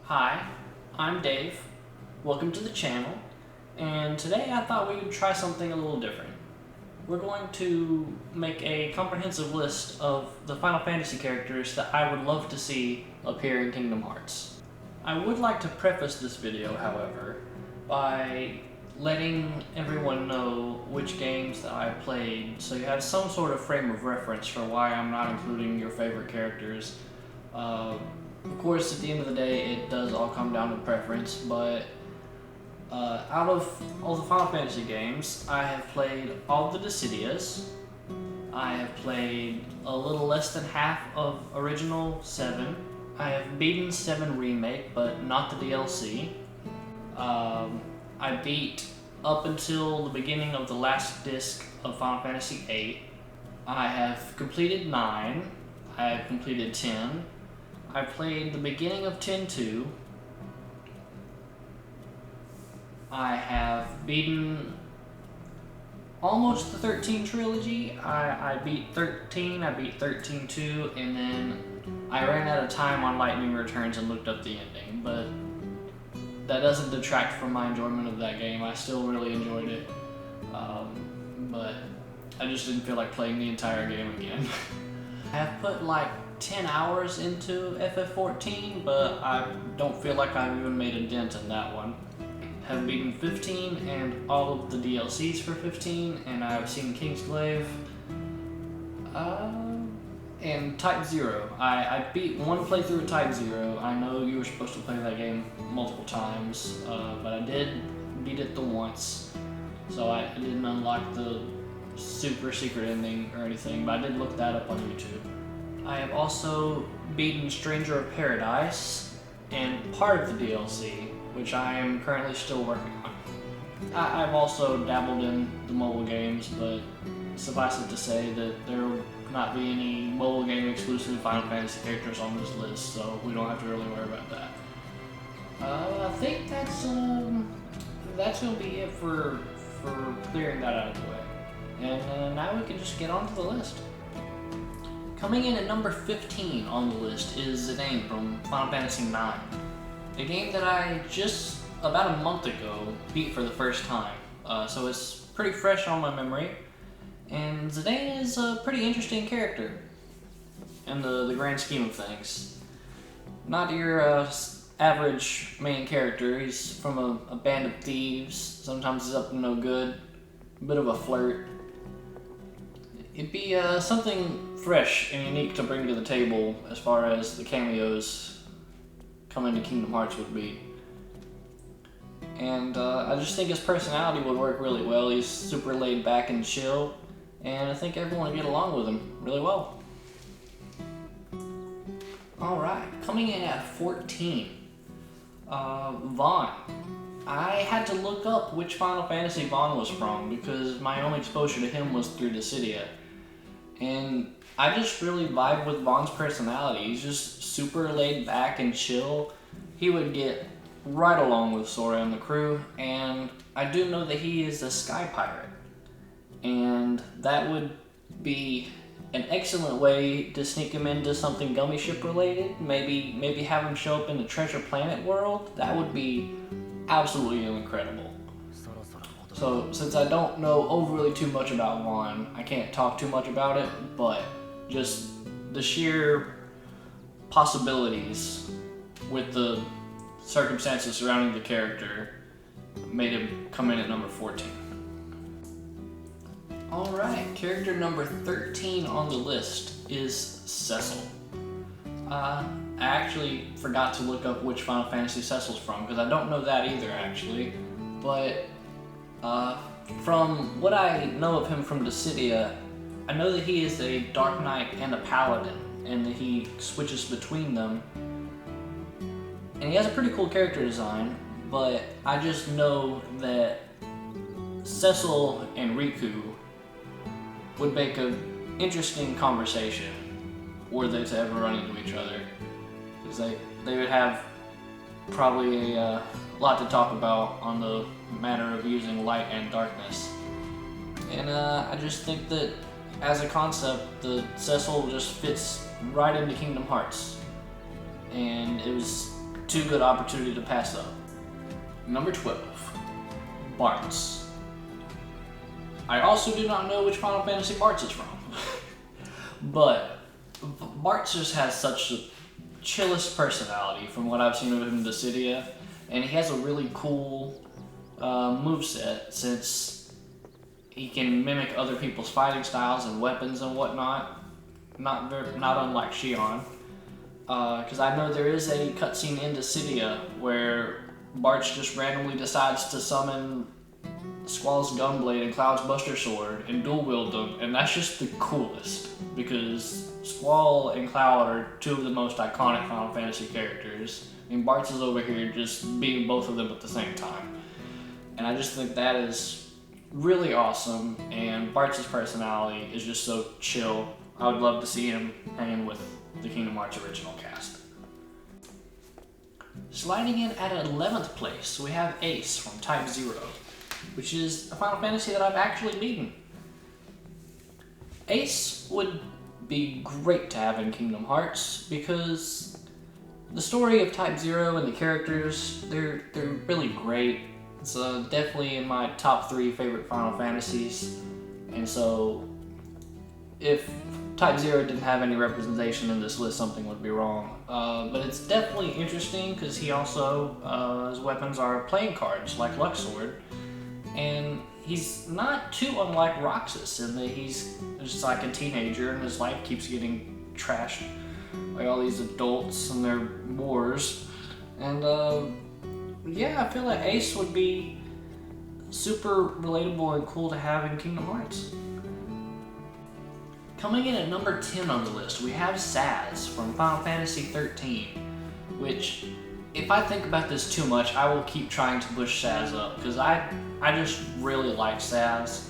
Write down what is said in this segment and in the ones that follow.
Hi, I'm Dave. Welcome to the channel, and today I thought we would try something a little different. We're going to make a comprehensive list of the Final Fantasy characters that I would love to see appear in Kingdom Hearts. I would like to preface this video, however, by letting everyone know which games that I played, so you have some sort of frame of reference for why I'm not including your favorite characters. Of course, at the end of the day, it does all come down to preference, but out of all the Final Fantasy games, I have played all the Dissidias. I have played a little less than half of Original 7. I have beaten 7 Remake, but not the DLC. I beat up until the beginning of the last disc of Final Fantasy 8. I have completed 9. I have completed 10. I played the beginning of 10-2. I have beaten almost the 13 trilogy. I beat 13, I beat 13-2, and then I ran out of time on Lightning Returns and looked up the ending, but that doesn't detract from my enjoyment of that game. I still really enjoyed it, but I just didn't feel like playing the entire game again. I have put like 10 hours into FF14, but I don't feel like I've even made a dent in that one. Have beaten 15 and all of the DLCs for 15, and I've seen Kingsglaive, and Type 0. I beat one playthrough of Type 0. I know you were supposed to play that game multiple times, but I did beat it the once, so I didn't unlock the super secret ending or anything, but I did look that up on YouTube. I have also beaten Stranger of Paradise and part of the DLC, which I am currently still working on. I've also dabbled in the mobile games, but suffice it to say that there will not be any mobile game exclusive Final Fantasy characters on this list, so we don't have to really worry about that. I think that's gonna be it for clearing that out of the way. And now we can just get on to the list. Coming in at number 15 on the list is Zidane from Final Fantasy IX, a game that I just about a month ago beat for the first time, so it's pretty fresh on my memory. And Zidane is a pretty interesting character in the grand scheme of things. Not your average main character. He's from a band of thieves. Sometimes he's up to no good, a bit of a flirt. It'd be something fresh and unique to bring to the table as far as the cameos coming to Kingdom Hearts would be. And I just think his personality would work really well. He's super laid back and chill, and I think everyone would get along with him really well. Alright, coming in at 14, Vaan. I had to look up which Final Fantasy Vaan was from because my only exposure to him was through Dissidia. And I just really vibe with Vaughn's personality. He's just super laid back and chill. He would get right along with Sora and the crew, and I do know that he is a sky pirate. And that would be an excellent way to sneak him into something Gummy Ship related. Maybe have him show up in the Treasure Planet world. That would be absolutely incredible. So, since I don't know overly too much about Vaan, I can't talk too much about it, but just the sheer possibilities with the circumstances surrounding the character made him come in at number 14. Alright, character number 13 on the list is Cecil. I actually forgot to look up which Final Fantasy Cecil's from, because I don't know that either actually, but from what I know of him from Dissidia, I know that he is a Dark Knight and a Paladin, and that he switches between them. And he has a pretty cool character design, but I just know that Cecil and Riku would make an interesting conversation were they to ever run into each other. Because they would have probably a lot to talk about on the matter of using light and darkness. And I just think that as a concept, the Cecil just fits right into Kingdom Hearts. And it was too good opportunity to pass up. Number 12, Bartz. I also do not know which Final Fantasy Bartz is from, but Bartz just has such a chillest personality from what I've seen of him in Dissidia, and he has a really cool moveset since he can mimic other people's fighting styles and weapons and whatnot, not unlike Shion. Because I know there is a cutscene in Dissidia where Bartz just randomly decides to summon Squall's Gunblade and Cloud's Buster Sword and dual wield them, and that's just the coolest because Squall and Cloud are two of the most iconic Final Fantasy characters, and Bartz is over here just being both of them at the same time. And I just think that is really awesome, and Bartz's personality is just so chill. I would love to see him hanging with the Kingdom Hearts original cast. Sliding in at 11th place, we have Ace from Type 0, which is a Final Fantasy that I've actually beaten. Ace would be great to have in Kingdom Hearts because the story of Type 0 and the characters, they're really great. It's definitely in my top 3 favorite Final Fantasies, and so if Type 0 didn't have any representation in this list, something would be wrong. But it's definitely interesting because he also, his weapons are playing cards like Luxord, and he's not too unlike Roxas in that he's just like a teenager and his life keeps getting trashed by all these adults and their wars. And yeah, I feel like Ace would be super relatable and cool to have in Kingdom Hearts. Coming in at number 10 on the list, we have Sazh from Final Fantasy XIII, which, if I think about this too much, I will keep trying to push Sazh up, because I just really like Sazh.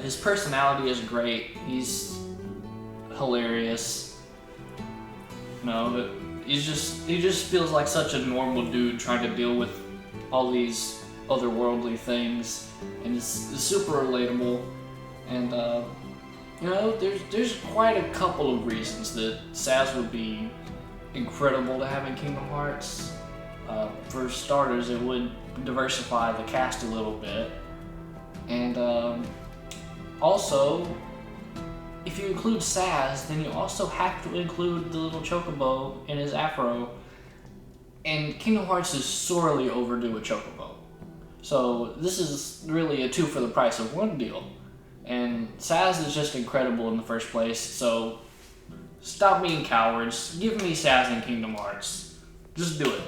His personality is great, he's hilarious. No, he just feels like such a normal dude trying to deal with all these otherworldly things, and it's super relatable, and you know, there's quite a couple of reasons that Sazh would be incredible to have in Kingdom Hearts. For starters, it would diversify the cast a little bit, and also, if you include Sazh, then you also have to include the little chocobo in his afro, and Kingdom Hearts is sorely overdue a chocobo. So this is really a 2 for the price of 1 deal. And Sazh is just incredible in the first place, so stop being cowards. Give me Sazh in Kingdom Hearts. Just do it.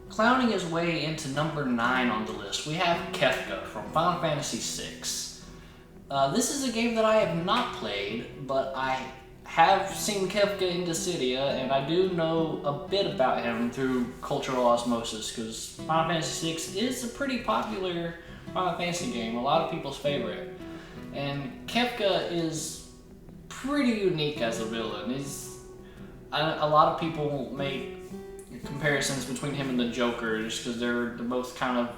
Clowning his way into number 9 on the list, we have Kefka from Final Fantasy VI. This is a game that I have not played, but I have seen Kefka in Dissidia, and I do know a bit about him through cultural osmosis, because Final Fantasy VI is a pretty popular Final Fantasy game, a lot of people's favorite. And Kefka is pretty unique as a villain. A lot of people make comparisons between him and the Joker just because they're both kind of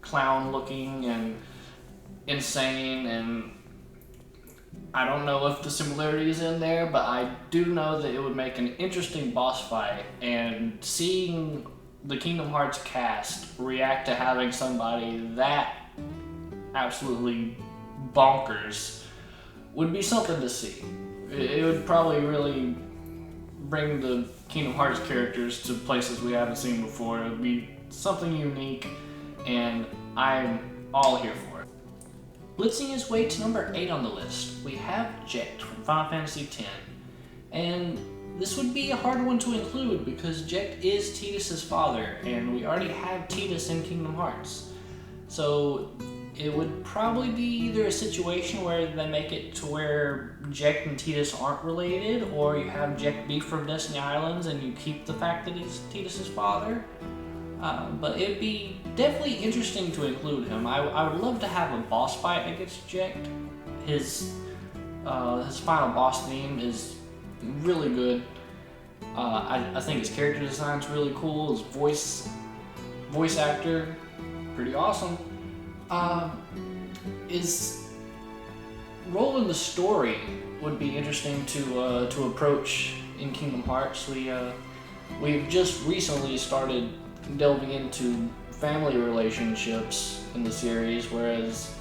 clown looking and insane, and I don't know if the similarity is in there, but I do know that it would make an interesting boss fight, and seeing the Kingdom Hearts cast react to having somebody that absolutely bonkers would be something to see. It would probably really bring the Kingdom Hearts characters to places we haven't seen before. It would be something unique, and I'm all here for it. Blitzing his way to number 8 on the list, we have Jecht from Final Fantasy X. And this would be a hard one to include because Jecht is Tidus' father, and we already have Tidus in Kingdom Hearts. So it would probably be either a situation where they make it to where Jecht and Tidus aren't related, or you have Jecht be from Destiny Islands and you keep the fact that he's Tidus' father. But it'd be definitely interesting to include him. I would love to have a boss fight against Jecht. His final boss theme is really good. I think his character design's really cool. His voice actor, pretty awesome. His role in the story would be interesting to approach in Kingdom Hearts. we've just recently started delving into family relationships in the series, whereas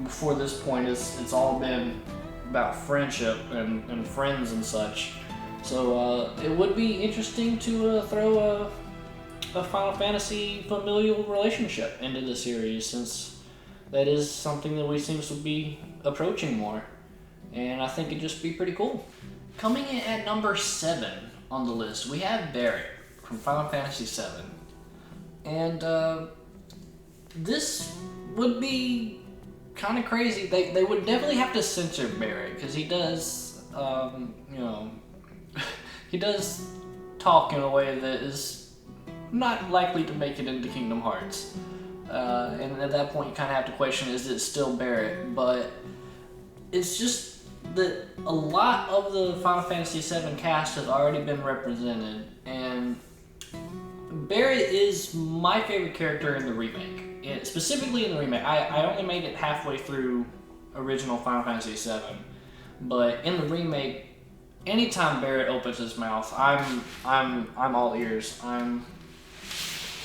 before this point it's all been about friendship and friends and such. So it would be interesting to throw a Final Fantasy familial relationship into the series, since that is something that we seem to be approaching more, and I think it'd just be pretty cool. Coming in at number 7 on the list, we have Barret from Final Fantasy VII, and this would be kind of crazy. They would definitely have to censor Barret, because he does, he does talk in a way that is not likely to make it into Kingdom Hearts. And at that point you kind of have to question, is it still Barret? But it's just that a lot of the Final Fantasy VII cast has already been represented, and Barret is my favorite character in the remake. Specifically in the remake. I only made it halfway through original Final Fantasy VII, but in the remake, anytime Barret opens his mouth, I'm all ears.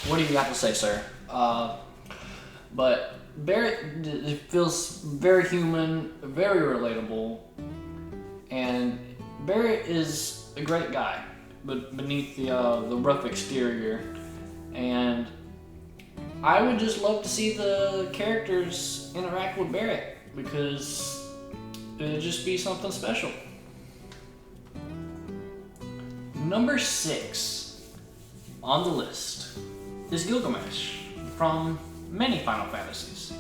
What do you got to say, sir? But Barret feels very human, very relatable, and Barret is a great guy, but beneath the rough exterior, and I would just love to see the characters interact with Barret, because it'd just be something special. Number 6 on the list is Gilgamesh from many Final Fantasies.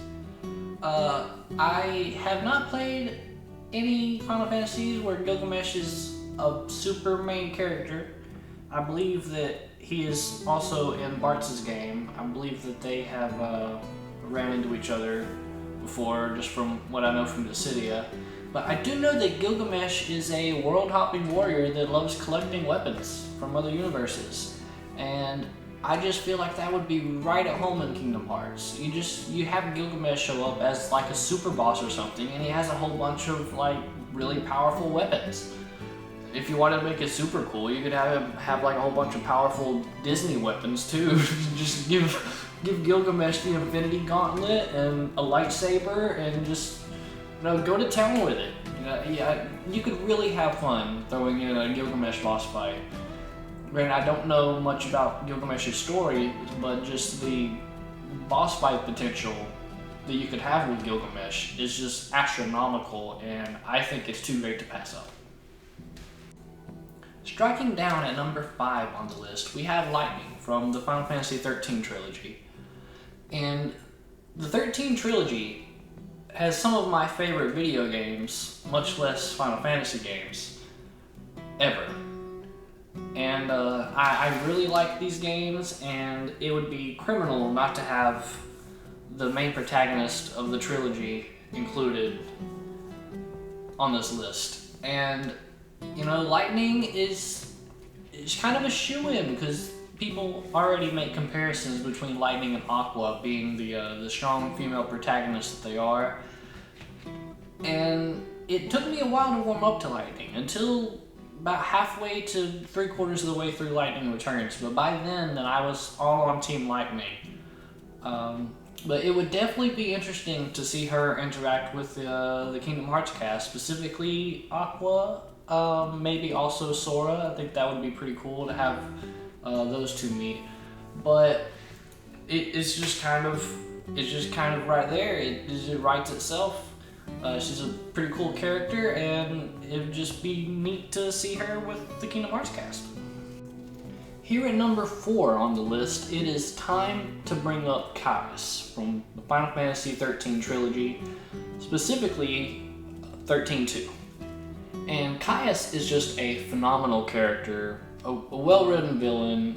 I have not played any Final Fantasies where Gilgamesh is a super main character. I believe that he is also in Bartz's game. I believe that they have ran into each other before, just from what I know from Dissidia. But I do know that Gilgamesh is a world-hopping warrior that loves collecting weapons from other universes. And I just feel like that would be right at home in Kingdom Hearts. You have Gilgamesh show up as like a super boss or something, and he has a whole bunch of like really powerful weapons. If you wanted to make it super cool, you could have him have like a whole bunch of powerful Disney weapons too. Just give Gilgamesh the Infinity Gauntlet and a lightsaber, and just go to town with it. You could really have fun throwing in a Gilgamesh boss fight. Granted, I don't know much about Gilgamesh's story, but just the boss fight potential that you could have with Gilgamesh is just astronomical, and I think it's too great to pass up. Striking down at number 5 on the list, we have Lightning from the Final Fantasy XIII trilogy. And the 13 trilogy has some of my favorite video games, much less Final Fantasy games, ever. And I really like these games, and it would be criminal not to have the main protagonist of the trilogy included on this list. And Lightning is kind of a shoo-in, because people already make comparisons between Lightning and Aqua being the strong female protagonists that they are. And it took me a while to warm up to Lightning, until about halfway to 3/4 of the way through Lightning Returns. But by then I was all on Team Lightning. But it would definitely be interesting to see her interact with the Kingdom Hearts cast, specifically Aqua. Maybe also Sora. I think that would be pretty cool to have those two meet. But it's just kind of right there. It writes itself. She's a pretty cool character, and it would just be neat to see her with the Kingdom Hearts cast. Here at number 4 on the list, it is time to bring up Caius from the Final Fantasy XIII trilogy, specifically 13-2. And Caius is just a phenomenal character, a well-written villain,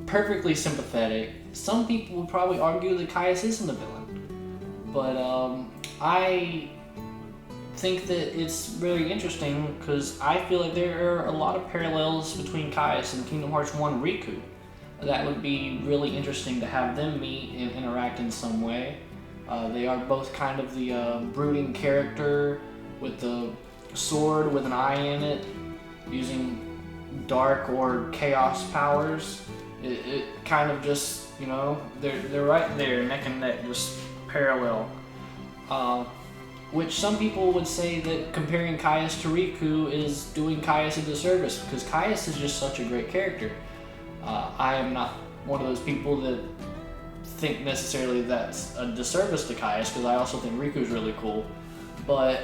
perfectly sympathetic. Some people would probably argue that Caius isn't a villain, but I think that it's very interesting, because I feel like there are a lot of parallels between Caius and Kingdom Hearts 1 Riku. That would be really interesting to have them meet and interact in some way. They are both kind of the brooding character with the sword with an eye in it, using dark or chaos powers. It kind of just, you know, they're right there, neck and neck, just parallel. Which some people would say that comparing Caius to Riku is doing Caius a disservice, because Caius is just such a great character. I am not one of those people that think necessarily that's a disservice to Caius, because I also think Riku's really cool. But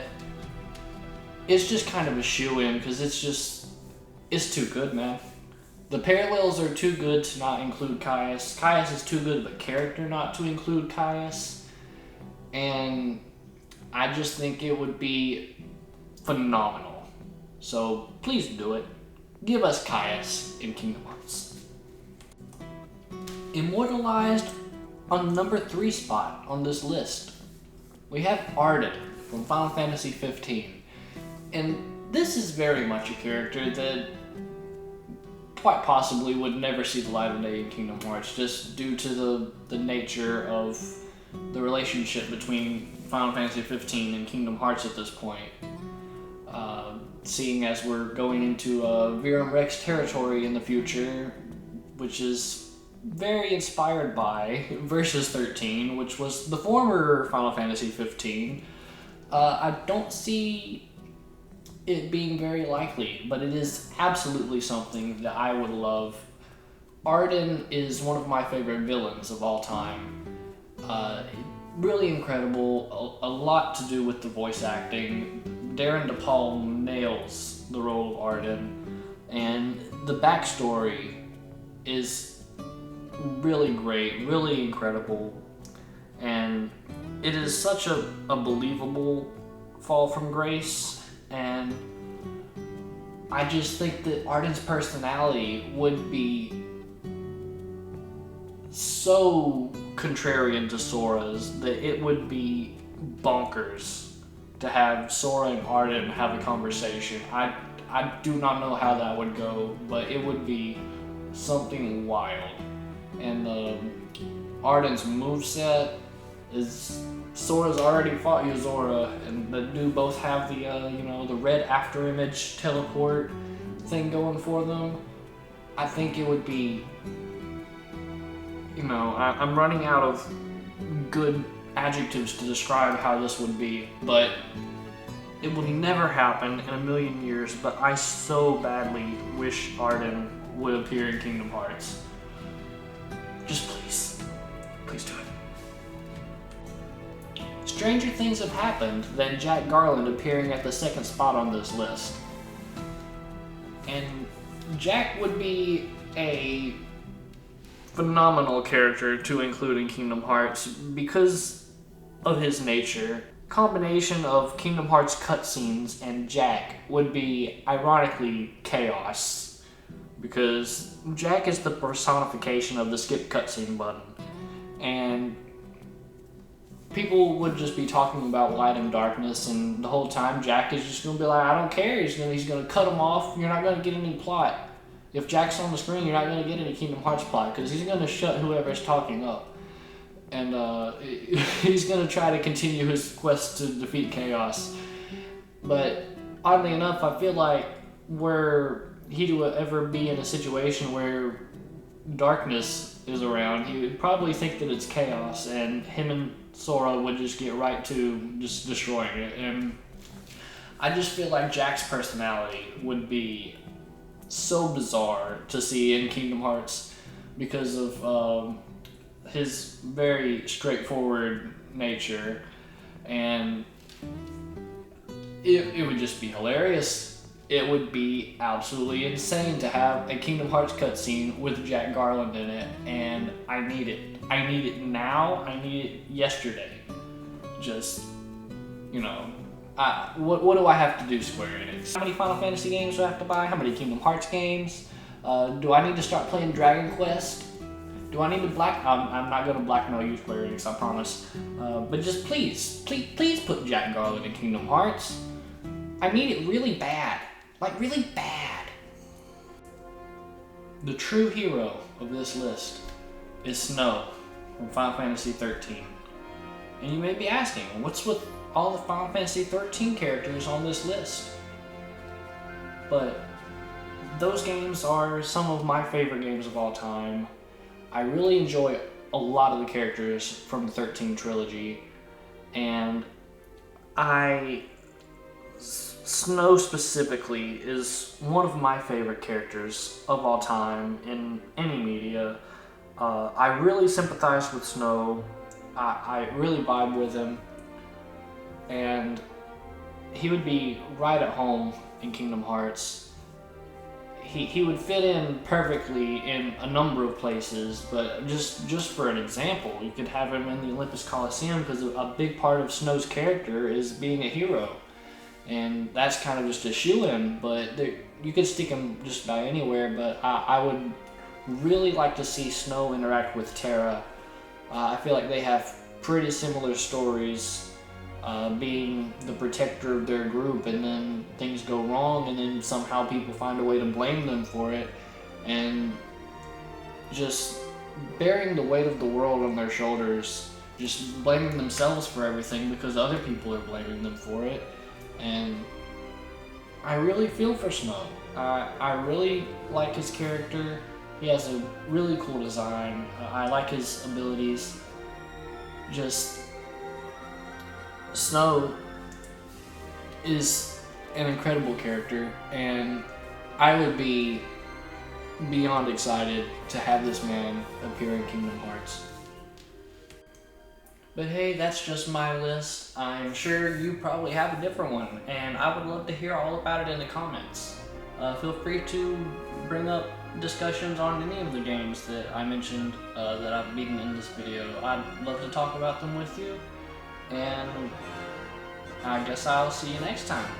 it's just kind of a shoe-in, because it's too good, man. The parallels are too good to not include Caius. Caius is too good of a character not to include Caius. And I just think it would be phenomenal. So please do it. Give us Caius in Kingdom Hearts. Immortalized on number 3 spot on this list, we have Ardyn from Final Fantasy 15. And this is very much a character that quite possibly would never see the light of day in Kingdom Hearts, just due to the nature of the relationship between Final Fantasy 15 and Kingdom Hearts at this point. Seeing as we're going into Virum Rex territory in the future, which is very inspired by Versus 13, which was the former Final Fantasy 15. I don't see it being very likely, but it is absolutely something that I would love. Ardyn is one of my favorite villains of all time. Really incredible, a lot to do with the voice acting. Darren DePaul nails the role of Ardyn, and the backstory is really great, really incredible, and it is such a believable fall from grace. And I just think that Ardyn's personality would be so contrarian to Sora's that it would be bonkers to have Sora and Ardyn have a conversation. I do not know how that would go, but it would be something wild. And Ardyn's moveset is, Sora's already fought Yozora, and the do both have the the red after image teleport thing going for them. I think it would be, I'm running out of good adjectives to describe how this would be, but it will never happen in a million years. But I so badly wish Ardyn would appear in Kingdom Hearts. Just please do it. Stranger things have happened than Jack Garland appearing at the 2nd spot on this list. And Jack would be a phenomenal character to include in Kingdom Hearts because of his nature. Combination of Kingdom Hearts cutscenes and Jack would be, ironically, chaos. Because Jack is the personification of the skip cutscene button. And people would just be talking about light and darkness, and the whole time Jack is just going to be like, I don't care, he's going to cut them off, you're not going to get any plot. If Jack's on the screen, you're not going to get any Kingdom Hearts plot, because he's going to shut whoever's talking up. And he's going to try to continue his quest to defeat chaos. But oddly enough, I feel like were he to ever be in a situation where darkness is around, he would probably think that it's chaos, and him and Sora would just get right to just destroying it. And I just feel like Jack's personality would be so bizarre to see in Kingdom Hearts because of his very straightforward nature, and it would just be hilarious. It would be absolutely insane to have a Kingdom Hearts cutscene with Jack Garland in it, and I need it. I need it now. I need it yesterday. Just, what do I have to do, Square Enix? How many Final Fantasy games do I have to buy? How many Kingdom Hearts games? Do I need to start playing Dragon Quest? Do I need to I'm not going to blackmail you, Square Enix, I promise. But just please put Jack Garland in Kingdom Hearts. I need it really bad. Like, really bad. The true hero of this list is Snow from Final Fantasy 13. And you may be asking, what's with all the Final Fantasy 13 characters on this list? But those games are some of my favorite games of all time. I really enjoy a lot of the characters from the 13 trilogy, and Snow specifically is one of my favorite characters of all time in any media. I really sympathize with Snow. I really vibe with him, and he would be right at home in Kingdom Hearts. He would fit in perfectly in a number of places, but just for an example, you could have him in the Olympus Coliseum because a big part of Snow's character is being a hero, and that's kind of just a shoo-in, but you could stick him just about anywhere. But I would really like to see Snow interact with Terra. I feel like they have pretty similar stories, being the protector of their group, and then things go wrong, and then somehow people find a way to blame them for it, and just bearing the weight of the world on their shoulders, just blaming themselves for everything because other people are blaming them for it. And I really feel for Snow. I really like his character. He has a really cool design. I like his abilities. Just Snow is an incredible character, and I would be beyond excited to have this man appear in Kingdom Hearts. But hey, that's just my list. I'm sure you probably have a different one, and I would love to hear all about it in the comments. Feel free to bring up discussions on any of the games that I mentioned that I've beaten in this video. I'd love to talk about them with you, and I guess I'll see you next time.